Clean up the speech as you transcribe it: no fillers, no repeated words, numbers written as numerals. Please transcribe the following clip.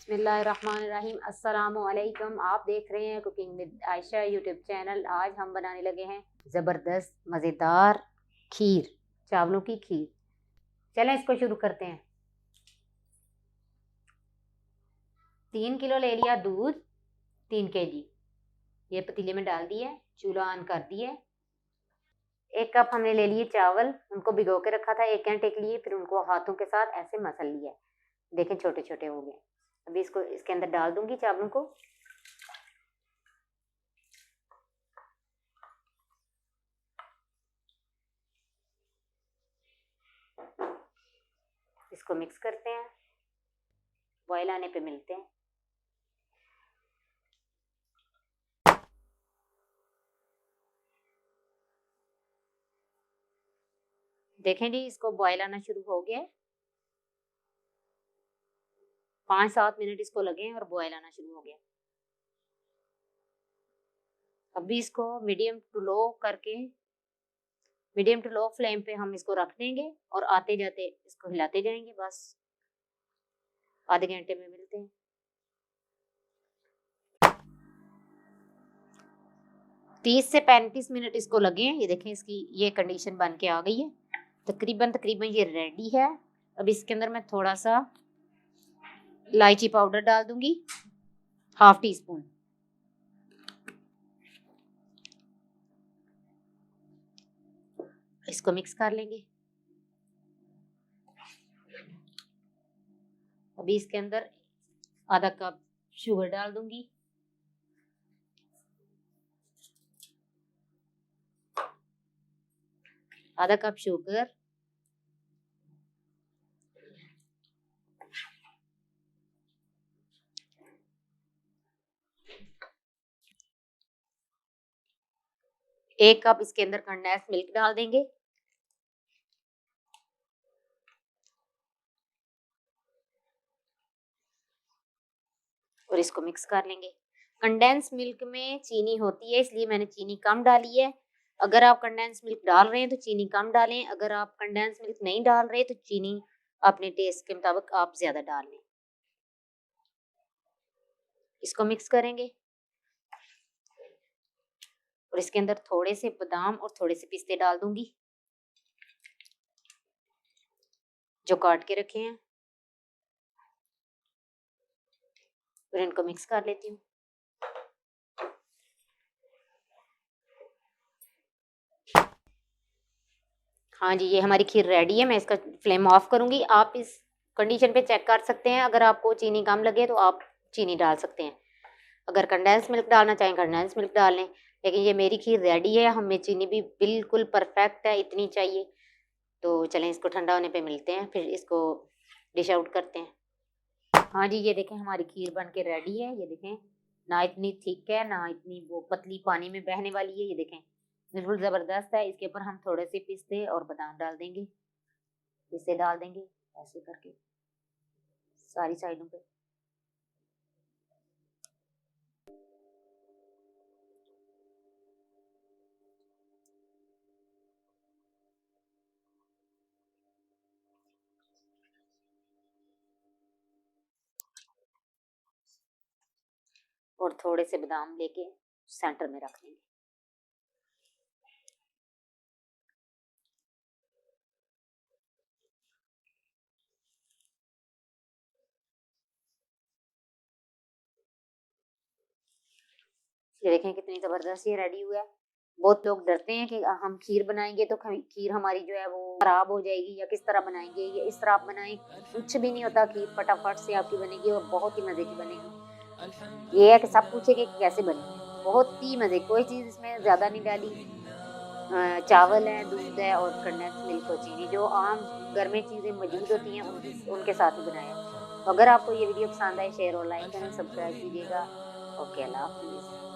बिस्मिल्लाहिर्रहमानिर्रहीम। अस्सलामुअलैकुम। आप देख रहे हैं cooking with Ayesha YouTube channel. आज हम बनाने लगे हैं ज़बरदस्त मज़ेदार खीर, चावलों की खीर। चलें इसको शुरू करते हैं। 3 किलो ले लिया दूध, 3 kg ये पतीले में डाल दिए, चूल्हा ऑन कर दिए। 1 कप हमने ले लिए चावल, उनको भिगो के रखा था 1 घंटे के लिए, फिर उनको हाथों के साथ ऐसे मसल लिया। देखें छोटे छोटे हो गए। अभी इसको इसके अंदर डाल दूंगी चावलों को। इसको मिक्स करते हैं, बॉयल आने पे मिलते हैं। देखें जी, इसको बॉयल आना शुरू हो गया। 5-7 मिनट इसको लगे और बॉयल आना शुरू हो गया। अभी इसको मीडियम टू लो फ्लेम पे हम इसको रख देंगे और आते जाते इसको हिलाते जाएंगे। बस आधे घंटे में मिलते हैं। 30 से 35 मिनट इसको लगे हैं। ये देखें, इसकी ये कंडीशन बन के आ गई है। तकरीबन ये रेडी है। अब इसके अंदर मैं थोड़ा सा इलायची पाउडर डाल दूंगी, 1/2 टीस्पून। इसको मिक्स कर लेंगे। अभी इसके अंदर आधा कप शुगर डाल दूंगी। आधा कप शुगर, एक कप इसके अंदर कंडेंस मिल्क डाल देंगे। और इसको मिक्स कर लेंगे। कंडेंस मिल्क में चीनी होती है, इसलिए मैंने चीनी कम डाली है। अगर आप कंडेंस मिल्क डाल रहे हैं तो चीनी कम डालें। अगर आप कंडेंस मिल्क नहीं डाल रहे तो चीनी अपने टेस्ट के मुताबिक आप ज्यादा डाल लें। इसको मिक्स करेंगे और इसके अंदर थोड़े से बादाम और थोड़े से पिस्ते डाल दूंगी जो काट के रखे हैं। और इनको मिक्स कर लेती हूँ। हाँ जी, ये हमारी खीर रेडी है। मैं इसका फ्लेम ऑफ करूंगी। आप इस कंडीशन पे चेक कर सकते हैं। अगर आपको चीनी कम लगे तो आप चीनी डाल सकते हैं। अगर कंडेंस मिल्क डालना चाहें कंडेंस मिल्क डाल लें। लेकिन ये मेरी खीर रेडी है। हमें चीनी भी बिल्कुल परफेक्ट है, इतनी चाहिए। तो चलें इसको ठंडा होने पे मिलते हैं, फिर इसको डिश आउट करते हैं। हाँ जी, ये देखें हमारी खीर बन के रेडी है। ये देखें, ना इतनी थिक है ना इतनी वो पतली पानी में बहने वाली है। ये देखें बिल्कुल ज़बरदस्त है। इसके ऊपर हम थोड़े से पिस्ते और बादाम डाल देंगे। पिस्ते डाल देंगे ऐसे करके सारी साइडों पे। और थोड़े से बादाम लेके सेंटर में रख देंगे। ये देखें कितनी ज़बरदस्त ये रेडी हुआ है। बहुत लोग डरते हैं कि हम खीर बनाएंगे तो खीर हमारी जो है वो खराब हो जाएगी या किस तरह बनाएंगे। ये इस तरह आप बनाएं, कुछ भी नहीं होता। खीर फटाफट से आपकी बनेगी और बहुत ही मज़े की बनेगी। ये है कि सब पूछेंगे कि कैसे बनी, बहुत ही मज़े। कोई चीज़ इसमें ज़्यादा नहीं डाली। चावल है, दूध है और कंडेंस मिल्क और चीनी, जो आम घर में चीज़ें मौजूद होती हैं उनके साथ ही बनाया। तो अगर आपको ये वीडियो पसंद आए, शेयर और लाइक करें, सब्सक्राइब कीजिएगा। ओके, अल्लाह हाफिज़।